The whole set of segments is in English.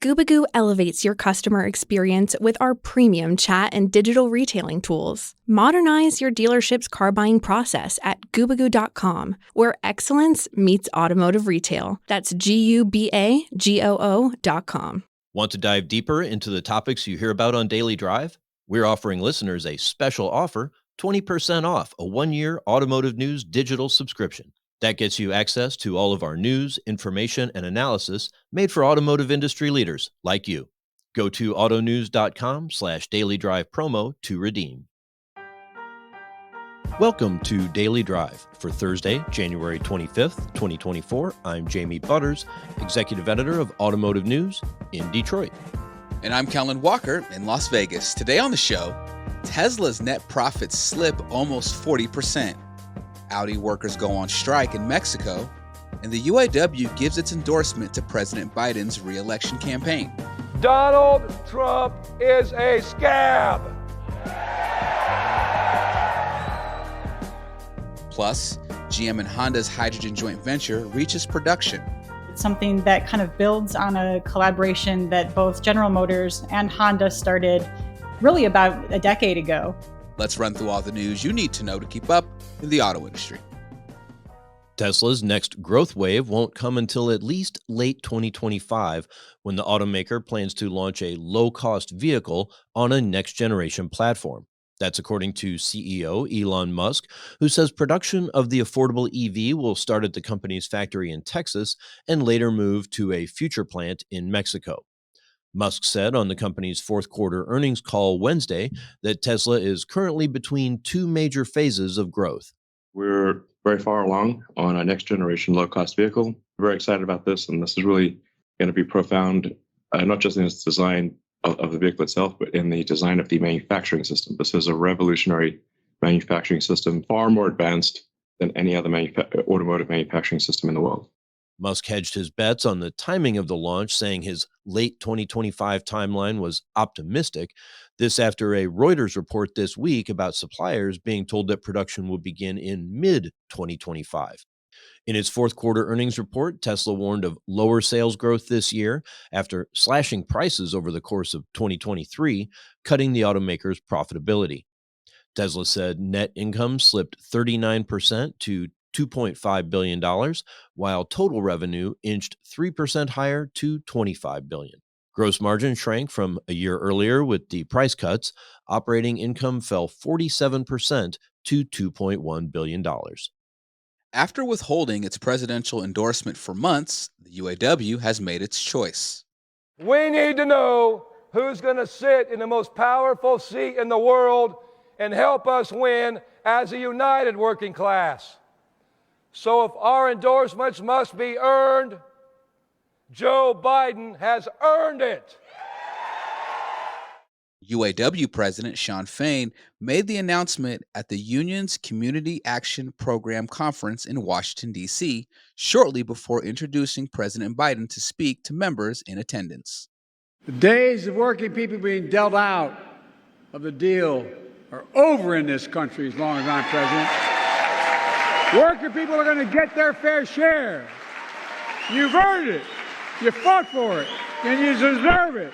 Gubagoo elevates your customer experience with our premium chat and digital retailing tools. Modernize your dealership's car buying process at gubagoo.com, where excellence meets automotive retail. That's GUBAGOO.com. Want to dive deeper into the topics you hear about on Daily Drive? We're offering listeners a special offer, 20% off a 1-year Automotive News digital subscription. That gets you access to all of our news, information, and analysis made for automotive industry leaders like you. Go to autonews.com/dailydrive promo to redeem. Welcome to Daily Drive for Thursday, January 25th, 2024. I'm Jamie Butters, Executive Editor of Automotive News in Detroit. And I'm Kellen Walker in Las Vegas. Today on the show, Tesla's net profits slip almost 40%. Audi workers go on strike in Mexico, and the UAW gives its endorsement to President Biden's reelection campaign. Donald Trump is a scab. Plus, GM and Honda's hydrogen joint venture reaches production. It's something that kind of builds on a collaboration that both General Motors and Honda started really about a decade ago. Let's run through all the news you need to know to keep up in the auto industry. Tesla's next growth wave won't come until at least late 2025, when the automaker plans to launch a low-cost vehicle on a next-generation platform. That's according to CEO Elon Musk, who says production of the affordable EV will start at the company's factory in Texas and later move to a future plant in Mexico. Musk said on the company's fourth quarter earnings call Wednesday that Tesla is currently between two major phases of growth. We're very far along on a next generation low-cost vehicle. We're very excited about this, and this is really going to be profound, not just in its design of the vehicle itself, but in the design of the manufacturing system. This is a revolutionary manufacturing system, far more advanced than any other automotive manufacturing system in the world. Musk hedged his bets on the timing of the launch, saying his late 2025 timeline was optimistic. This after a Reuters report this week about suppliers being told that production will begin in mid-2025. In its fourth quarter earnings report, Tesla warned of lower sales growth this year after slashing prices over the course of 2023, cutting the automaker's profitability. Tesla said net income slipped 39% to $2.5 billion, while total revenue inched 3% higher to $25 billion. Gross margin shrank from a year earlier with the price cuts. Operating income fell 47% to $2.1 billion. After withholding its presidential endorsement for months, the UAW has made its choice. We need to know who's going to sit in the most powerful seat in the world and help us win as a united working class. So if our endorsements must be earned, Joe Biden has earned it. UAW President Shawn Fain made the announcement at the union's Community Action Program conference in Washington, D.C., shortly before introducing President Biden to speak to members in attendance. The days of working people being dealt out of the deal are over in this country as long as I'm president. Working people are going to get their fair share. You've earned it. You fought for it, and you deserve it.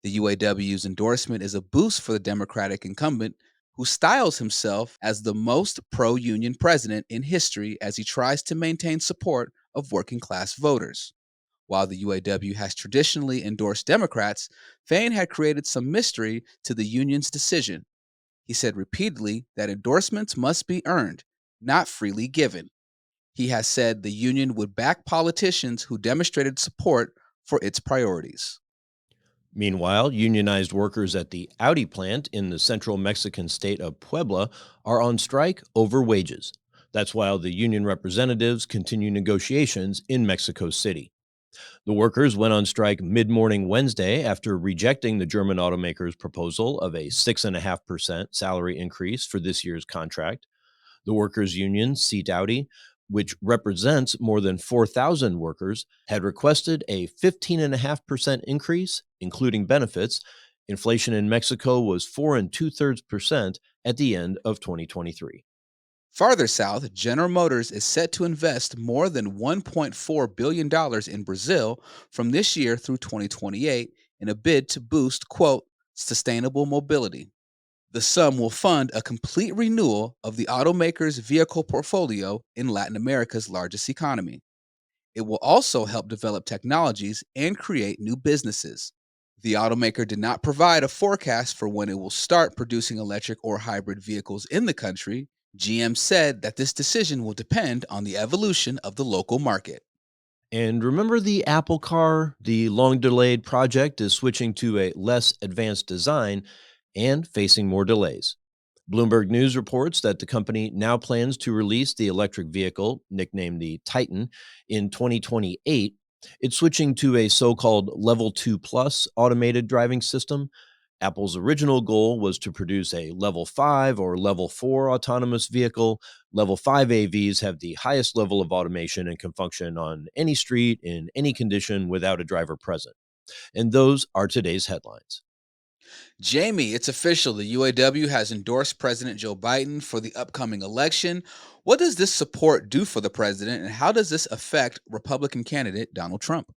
The UAW's endorsement is a boost for the Democratic incumbent, who styles himself as the most pro-union president in history as he tries to maintain support of working-class voters. While the UAW has traditionally endorsed Democrats, Fain had created some mystery to the union's decision. He said repeatedly that endorsements must be earned, not freely given. He has said the union would back politicians who demonstrated support for its priorities. Meanwhile, unionized workers at the Audi plant in the central Mexican state of Puebla are on strike over wages. That's while the union representatives continue negotiations in Mexico City. The workers went on strike mid-morning Wednesday after rejecting the German automaker's proposal of a 6.5% salary increase for this year's contract. The workers' union, Seat Audi, which represents more than 4,000 workers, had requested a 15.5% increase, including benefits. Inflation in Mexico was 4 2/3% at the end of 2023. Farther south, General Motors is set to invest more than $1.4 billion in Brazil from this year through 2028 in a bid to boost, quote, sustainable mobility. The sum will fund a complete renewal of the automaker's vehicle portfolio in Latin America's largest economy. It will also help develop technologies and create new businesses. The automaker did not provide a forecast for when it will start producing electric or hybrid vehicles in the country. GM said that this decision will depend on the evolution of the local market. And remember the Apple Car? The long delayed project is switching to a less advanced design and facing more delays. Bloomberg News reports that the company now plans to release the electric vehicle, nicknamed the Titan, in 2028. It's switching to a so-called Level 2 Plus automated driving system. Apple's original goal was to produce a Level 5 or Level 4 autonomous vehicle. Level 5 AVs have the highest level of automation and can function on any street in any condition without a driver present. And those are today's headlines. Jamie, it's official. The UAW has endorsed President Joe Biden for the upcoming election. What does this support do for the president, and how does this affect Republican candidate Donald Trump?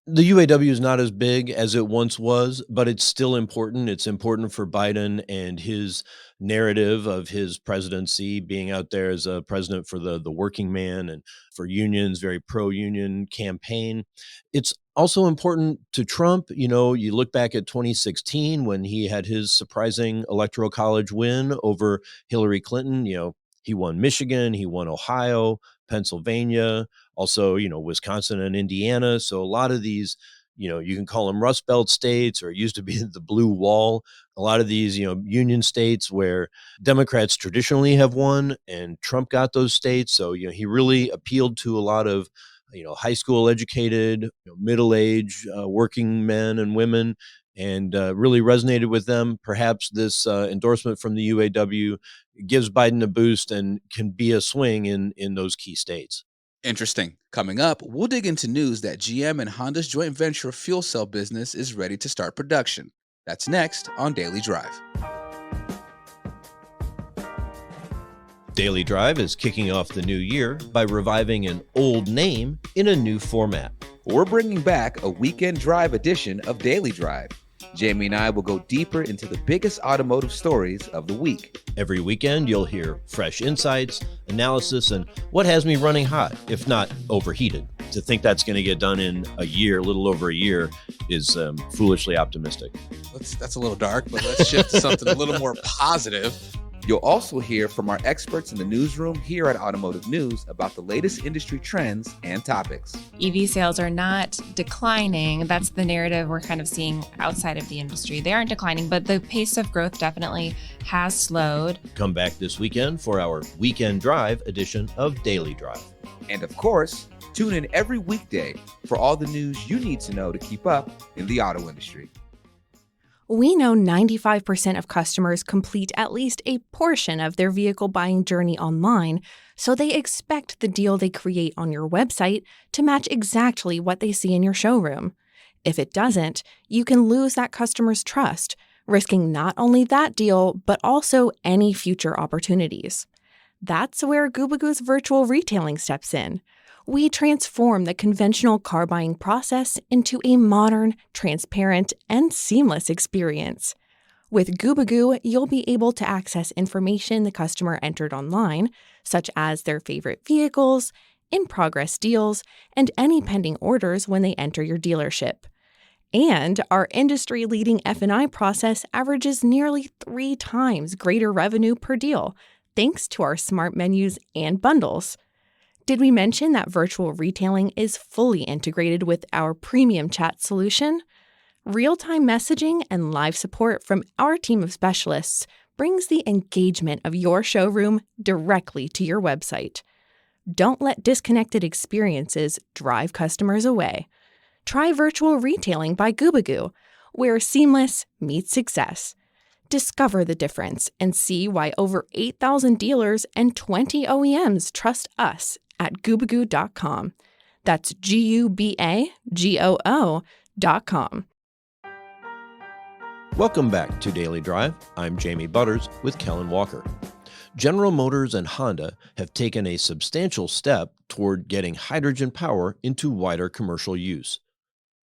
The UAW is not as big as it once was, but it's still important. It's important for Biden and his narrative of his presidency, being out there as a president for the working man and for unions, very pro-union campaign. It's also important to Trump. You know, you look back at 2016 when he had his surprising electoral college win over Hillary Clinton. You know, he won Michigan, he won Ohio, Pennsylvania, also, Wisconsin and Indiana. So a lot of these, you can call them Rust Belt states, or it used to be the blue wall. A lot of these, union states where Democrats traditionally have won, and Trump got those states. So, he really appealed to a lot of, high school educated, middle-aged working men and women, and really resonated with them. Perhaps this endorsement from the UAW gives Biden a boost and can be a swing in those key states. Interesting. Coming up, we'll dig into news that GM and Honda's joint venture fuel cell business is ready to start production. That's next on Daily Drive. Daily Drive is kicking off the new year by reviving an old name in a new format. We're bringing back a weekend drive edition of Daily Drive. Jamie and I will go deeper into the biggest automotive stories of the week. Every weekend, you'll hear fresh insights, analysis, and what has me running hot, if not overheated. To think that's going to get done in a year, a little over a year, is foolishly optimistic. That's a little dark, but let's shift to something a little more positive. You'll also hear from our experts in the newsroom here at Automotive News about the latest industry trends and topics. EV sales are not declining. That's the narrative we're kind of seeing outside of the industry. They aren't declining, but the pace of growth definitely has slowed. Come back this weekend for our Weekend Drive edition of Daily Drive. And of course, tune in every weekday for all the news you need to know to keep up in the auto industry. We know 95% of customers complete at least a portion of their vehicle buying journey online, so they expect the deal they create on your website to match exactly what they see in your showroom. If it doesn't, you can lose that customer's trust, risking not only that deal, but also any future opportunities. That's where Gubagoo's virtual retailing steps in. We transform the conventional car buying process into a modern, transparent, and seamless experience. With Gubagoo, you'll be able to access information the customer entered online, such as their favorite vehicles, in-progress deals, and any pending orders when they enter your dealership. And our industry-leading F&I process averages nearly 3 times greater revenue per deal, thanks to our smart menus and bundles. Did we mention that virtual retailing is fully integrated with our premium chat solution? Real-time messaging and live support from our team of specialists brings the engagement of your showroom directly to your website. Don't let disconnected experiences drive customers away. Try virtual retailing by Gubagoo, where seamless meets success. Discover the difference and see why over 8,000 dealers and 20 OEMs trust us at Gubagoo.com. That's GUBAGOO.com. Welcome back to Daily Drive. I'm Jamie Butters with Kellen Walker. General Motors and Honda have taken a substantial step toward getting hydrogen power into wider commercial use.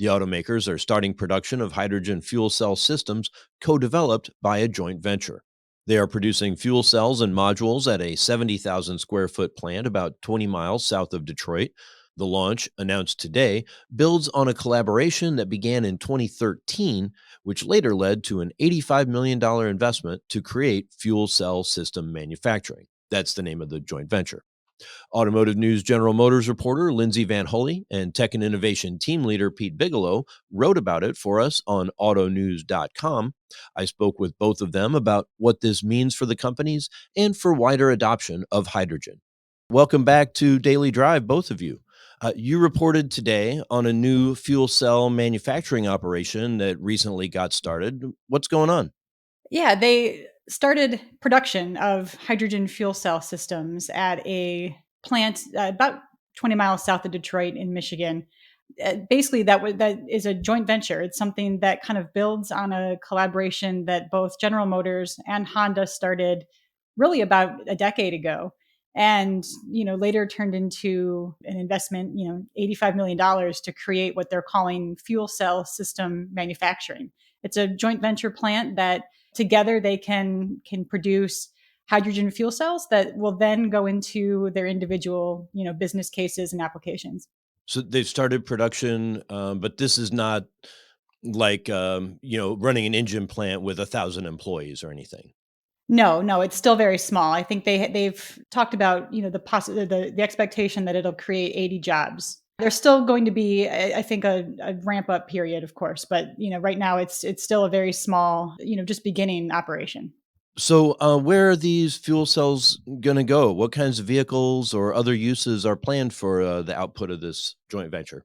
The automakers are starting production of hydrogen fuel cell systems co developed by a joint venture. They are producing fuel cells and modules at a 70,000 square foot plant about 20 miles south of Detroit. The launch, announced today, builds on a collaboration that began in 2013, which later led to an $85 million investment to create fuel cell system manufacturing. That's the name of the joint venture. Automotive News General Motors reporter Lindsay Van Hully and Tech and Innovation team leader Pete Bigelow wrote about it for us on autonews.com. I spoke with both of them about what this means for the companies and for wider adoption of hydrogen. Welcome back to Daily Drive, both of you. You reported today on a new fuel cell manufacturing operation that recently got started. What's going on? Yeah, they started production of hydrogen fuel cell systems at a plant about 20 miles south of Detroit in Michigan. Basically, that is a joint venture. It's something that kind of builds on a collaboration that both General Motors and Honda started really about a decade ago, and later turned into an investment, $85 million to create what they're calling fuel cell system manufacturing. It's a joint venture plant that together they can produce hydrogen fuel cells that will then go into their individual business cases and applications. So they've started production, but this is not like running an engine plant with 1,000 employees or anything. No, it's still very small. I think they've talked about the expectation that it'll create 80 jobs. There's still going to be, I think, a ramp up period, of course, but right now it's still a very small, just beginning operation. So where are these fuel cells going to go? What kinds of vehicles or other uses are planned for the output of this joint venture?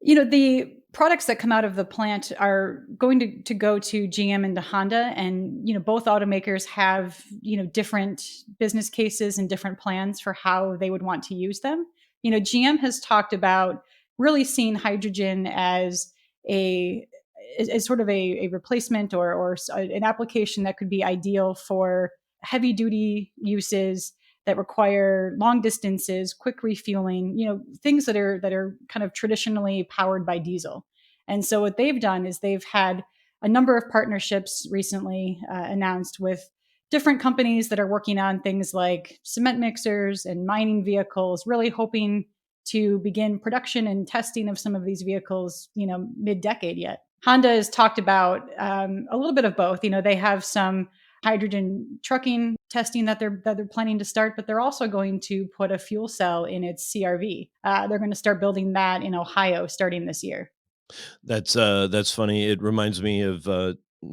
The products that come out of the plant are going to go to GM and to Honda, and both automakers have different business cases and different plans for how they would want to use them. GM has talked about really seeing hydrogen as sort of a replacement or an application that could be ideal for heavy duty uses that require long distances, quick refueling, things that are kind of traditionally powered by diesel. And so what they've done is they've had a number of partnerships recently announced with different companies that are working on things like cement mixers and mining vehicles, really hoping to begin production and testing of some of these vehicles, mid-decade yet. Honda has talked about a little bit of both. They have some hydrogen trucking testing that they're planning to start, but they're also going to put a fuel cell in its CRV. They're going to start building that in Ohio starting this year. That's funny. It reminds me of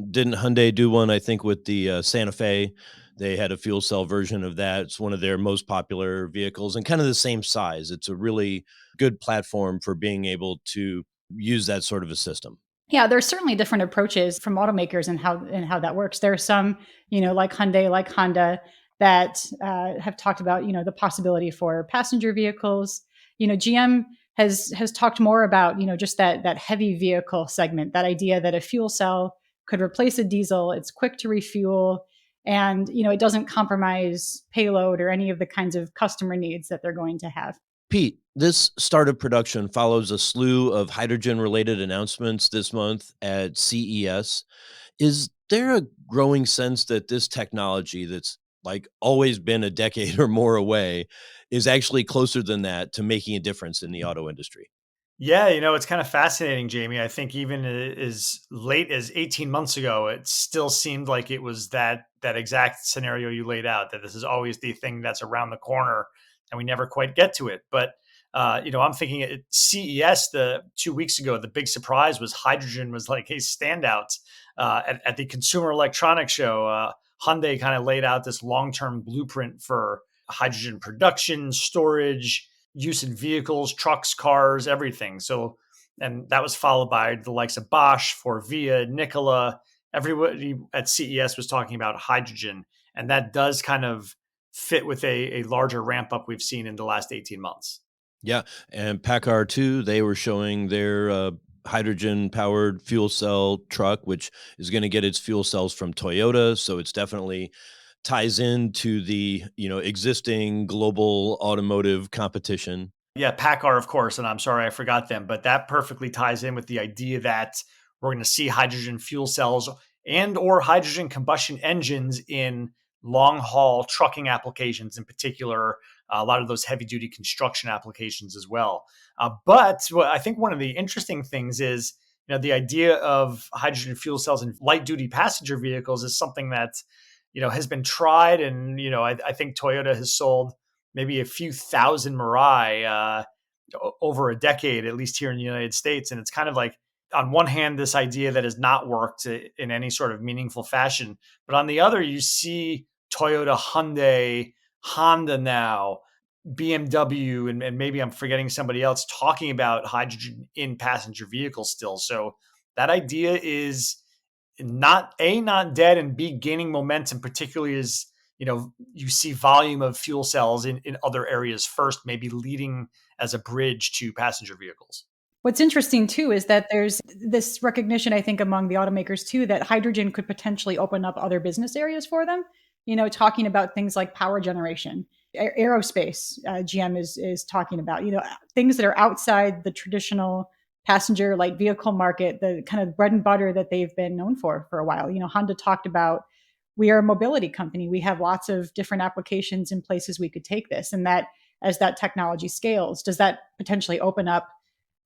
didn't Hyundai do one? I think with the Santa Fe, they had a fuel cell version of that. It's one of their most popular vehicles and kind of the same size. It's a really good platform for being able to use that sort of a system. Yeah, there's certainly different approaches from automakers and how that works. There are some, like Hyundai, like Honda, that have talked about, the possibility for passenger vehicles. GM has talked more about, just that heavy vehicle segment, that idea that a fuel cell could replace a diesel. It's quick to refuel, and it doesn't compromise payload or any of the kinds of customer needs that they're going to have. Pete, this start of production follows a slew of hydrogen related announcements this month at CES. Is there a growing sense that this technology that's like always been a decade or more away is actually closer than that to making a difference in the auto industry? Yeah, it's kind of fascinating, Jamie. I think even as late as 18 months ago, it still seemed like it was that exact scenario you laid out, that this is always the thing that's around the corner and we never quite get to it. But I'm thinking at CES the 2 weeks ago, the big surprise was hydrogen was like a standout. At the Consumer Electronics Show, Hyundai kind of laid out this long-term blueprint for hydrogen production, storage, use in vehicles, trucks, cars, everything. So, and that was followed by the likes of Bosch, Forvia, Nikola. Everybody at CES was talking about hydrogen, and that does kind of fit with a larger ramp up we've seen in the last 18 months. Yeah, and Packard too, they were showing their hydrogen-powered fuel cell truck, which is gonna get its fuel cells from Toyota, so it's definitely ties into the, existing global automotive competition. Yeah, PACCAR, of course, and I'm sorry I forgot them, but that perfectly ties in with the idea that we're going to see hydrogen fuel cells and or hydrogen combustion engines in long haul trucking applications, in particular, a lot of those heavy duty construction applications as well. But I think one of the interesting things is, the idea of hydrogen fuel cells in light duty passenger vehicles is something that, has been tried, and I think Toyota has sold maybe a few thousand Mirai over a decade, at least here in the United States. And it's kind of like, on one hand, this idea that has not worked in any sort of meaningful fashion. But on the other, you see Toyota, Hyundai, Honda now, BMW, and maybe I'm forgetting somebody else talking about hydrogen in passenger vehicles still. So that idea is not dead, and B, gaining momentum, particularly as you see volume of fuel cells in other areas first, maybe leading as a bridge to passenger vehicles. What's interesting too is that there's this recognition, I think, among the automakers too, that hydrogen could potentially open up other business areas for them. Talking about things like power generation, aerospace. GM is talking about things that are outside the traditional passenger light vehicle market, the kind of bread and butter that they've been known for a while. Honda talked about, we are a mobility company. We have lots of different applications and places we could take this. And that as that technology scales, does that potentially open up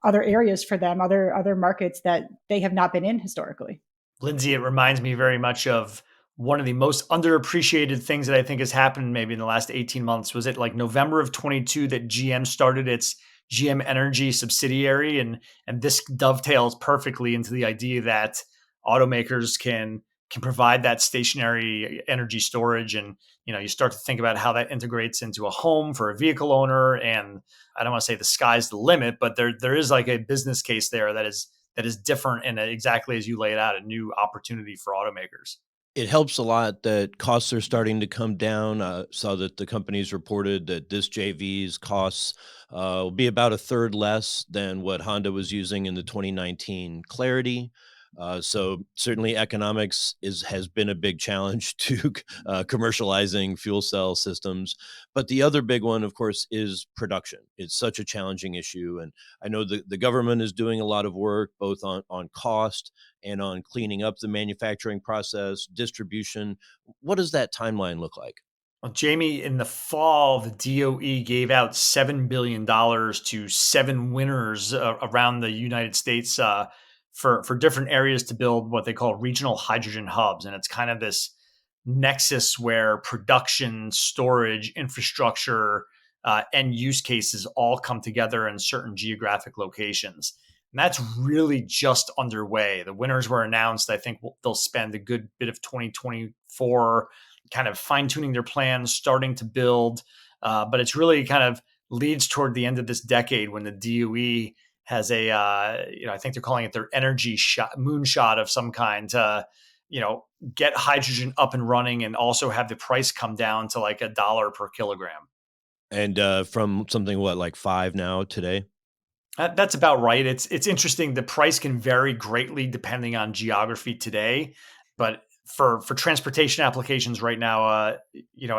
other areas for them, other markets that they have not been in historically? Lindsay, it reminds me very much of one of the most underappreciated things that I think has happened maybe in the last 18 months. Was it like November of 22 that GM started its GM Energy subsidiary? And this dovetails perfectly into the idea that automakers can provide that stationary energy storage. And, you start to think about how that integrates into a home for a vehicle owner. And I don't want to say the sky's the limit, but there is like a business case there that is different, and exactly as you laid out, a new opportunity for automakers. It helps a lot that costs are starting to come down. Saw that the companies reported that this JV's costs will be about a third less than what Honda was using in the 2019 Clarity. So certainly economics has been a big challenge to commercializing fuel cell systems. But the other big one, of course, is production. It's such a challenging issue. And I know the government is doing a lot of work, both on cost and on cleaning up the manufacturing process, distribution. What does that timeline look like? Well, Jamie, in the fall, the DOE gave out $7 billion to 7 winners around the United States for different areas to build what they call regional hydrogen hubs. And it's kind of this nexus where production, storage, infrastructure, and use cases all come together in certain geographic locations. And that's really just underway. The winners were announced. I think they'll spend a good bit of 2024 kind of fine-tuning their plans, starting to build. But it's really kind of leads toward the end of this decade when the DOE has I think they're calling it their energy moonshot of some kind to, get hydrogen up and running and also have the price come down to like $1 per kilogram. And from something, like 5 now today? That's about right. It's interesting. The price can vary greatly depending on geography today, but for transportation applications right now,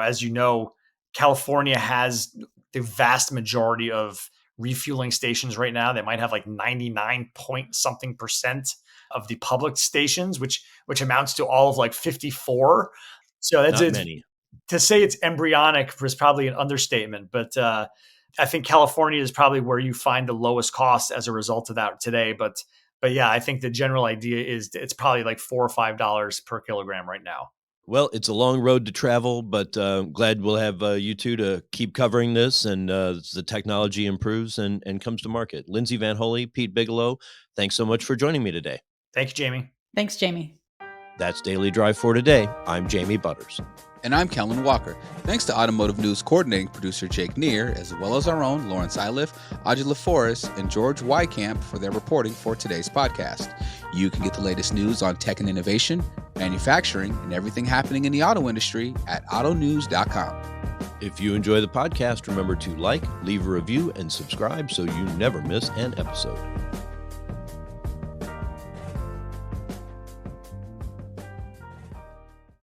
as you know, California has the vast majority of refueling stations right now. They might have like 99 point something % of the public stations, which amounts to all of like 54. So that's Not many. To say it's embryonic was probably an understatement, but I think California is probably where you find the lowest cost as a result of that today. But yeah, I think the general idea is it's probably like $4 or $5 per kilogram right now. Well, it's a long road to travel, but glad we'll have you two to keep covering this, and as the technology improves and comes to market. Lindsay Van Holy, Pete Bigelow, thanks so much for joining me today. Thank you, Jamie. Thanks, Jamie. That's Daily Drive for today. I'm Jamie Butters. And I'm Kellen Walker. Thanks to Automotive News coordinating producer Jake Neer, as well as our own Lawrence Iliff, Ajay Forrest, and George Wycamp for their reporting for today's podcast. You can get the latest news on tech and innovation, manufacturing, and everything happening in the auto industry at autonews.com. If you enjoy the podcast, remember to leave a review, and subscribe so you never miss an episode.